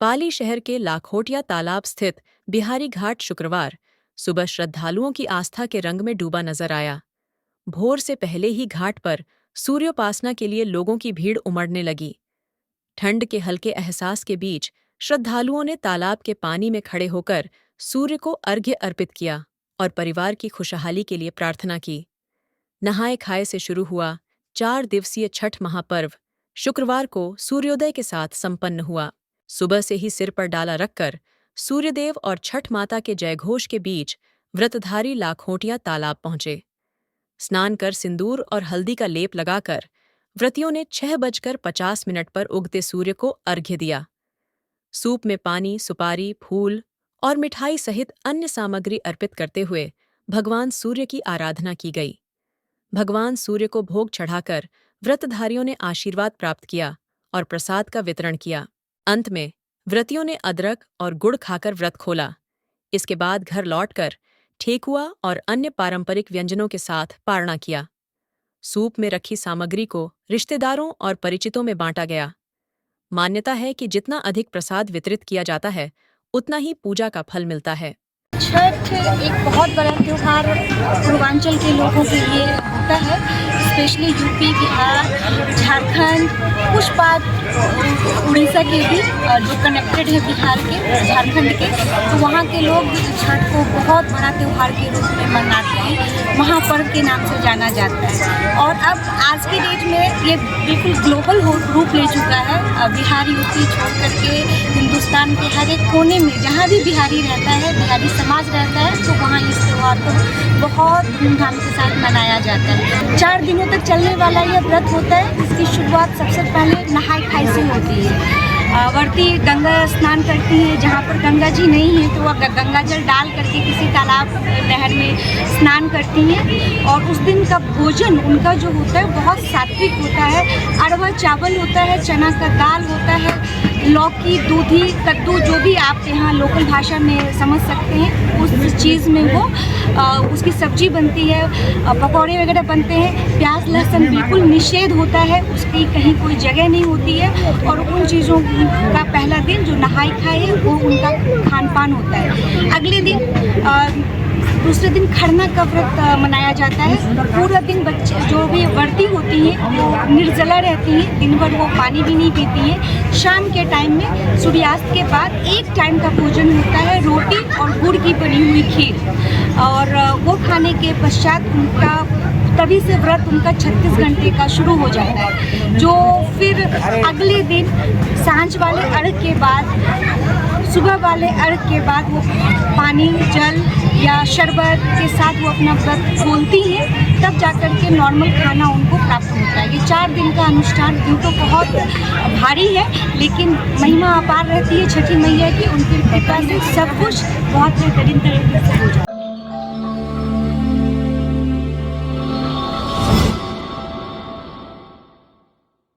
पाली शहर के लाखोटिया तालाब स्थित बिहारी घाट शुक्रवार सुबह श्रद्धालुओं की आस्था के रंग में डूबा नजर आया। भोर से पहले ही घाट पर सूर्योपासना के लिए लोगों की भीड़ उमड़ने लगी। ठंड के हल्के एहसास के बीच श्रद्धालुओं ने तालाब के पानी में खड़े होकर सूर्य को अर्घ्य अर्पित किया और परिवार की खुशहाली के लिए प्रार्थना की। नहाए खाए से शुरू हुआ 4 दिवसीय छठ महापर्व शुक्रवार को सूर्योदय के साथ संपन्न हुआ। सुबह से ही सिर पर डाला रखकर सूर्यदेव और छठ माता के जयघोष के बीच व्रतधारी लाखोटिया तालाब पहुंचे। स्नान कर सिंदूर और हल्दी का लेप लगाकर व्रतियों ने 6:50 पर उगते सूर्य को अर्घ्य दिया। सूप में पानी, सुपारी, फूल और मिठाई सहित अन्य सामग्री अर्पित करते हुए भगवान सूर्य की आराधना की गई। भगवान सूर्य को भोग चढ़ाकर व्रतधारियों ने आशीर्वाद प्राप्त किया और प्रसाद का वितरण किया। अंत में व्रतियों ने अदरक और गुड़ खाकर व्रत खोला। इसके बाद घर लौटकर ठेकुआ और अन्य पारंपरिक व्यंजनों के साथ पारणा किया। सूप में रखी सामग्री को रिश्तेदारों और परिचितों में बांटा गया। मान्यता है कि जितना अधिक प्रसाद वितरित किया जाता है उतना ही पूजा का फल मिलता है। छठ एक बहुत बड़ा त्यौहार पूर्वांचल के लोगों के लिए होता है, स्पेशली यूपी, बिहार, झारखंड, कुछ पार्ट उड़ीसा के भी जो कनेक्टेड है बिहार के, झारखंड के, तो वहाँ के लोग छठ को बहुत बड़ा त्यौहार के रूप में मनाते हैं, महापर्व के नाम से जाना जाता है। और अब आज के डेट में ये बिल्कुल ग्लोबल रूप ले चुका है। बिहार, यूपी छोड़ करके हिंदुस्तान के हर एक कोने में जहाँ भी बिहारी रहता है, बिहारी समाज रहता है, तो वहाँ इस त्यौहार को बहुत धूमधाम के साथ मनाया जाता है। 4 दिनों तक चलने वाला यह व्रत होता है। इसकी शुरुआत सबसे पहले नहाई खाई से होती है। व्रती गंगा स्नान करती हैं, जहाँ पर गंगा जी नहीं है तो वह गंगा जल डाल करके किसी तालाब नहर में स्नान करती हैं। और उस दिन का भोजन उनका जो होता है बहुत सात्विक होता है। अरवा चावल होता है, चना का दाल होता है, लौकी, दूधी, कद्दू, जो भी आप यहाँ लोकल भाषा में समझ सकते हैं उस चीज़ में वो उसकी सब्जी बनती है, पकौड़े वगैरह बनते हैं। प्याज लहसुन बिल्कुल निषेध होता है, उसकी कहीं कोई जगह नहीं होती है। और उन चीज़ों का पहला दिन जो नहाई खाई है वो उनका खान पान होता है। अगले दिन दूसरे दिन खरना का व्रत मनाया जाता है। पूरा दिन बच्चे जो भी व्रती होती हैं वो निर्जला रहती हैं, दिन भर वो पानी भी नहीं पीती हैं। शाम के टाइम में सूर्यास्त के बाद एक टाइम का भोजन होता है, रोटी और गुड़ की बनी हुई खीर, और वो खाने के पश्चात उनका तभी से व्रत उनका 36 घंटे का शुरू हो जाता है, जो फिर अगले दिन सांझ वाले अर्घ के बाद, सुबह वाले अर्घ के बाद वो पानी, जल या शरबत के साथ वो अपना व्रत खोलती हैं, तब जाकर के नॉर्मल खाना उनको प्राप्त होता है। ये 4 दिन का अनुष्ठान उनको बहुत भारी है, लेकिन महिमा अपार रहती है छठी मैया की। उनकी कृपा से सब कुछ बहुत बेहतरीन तरीके से हो जाता है।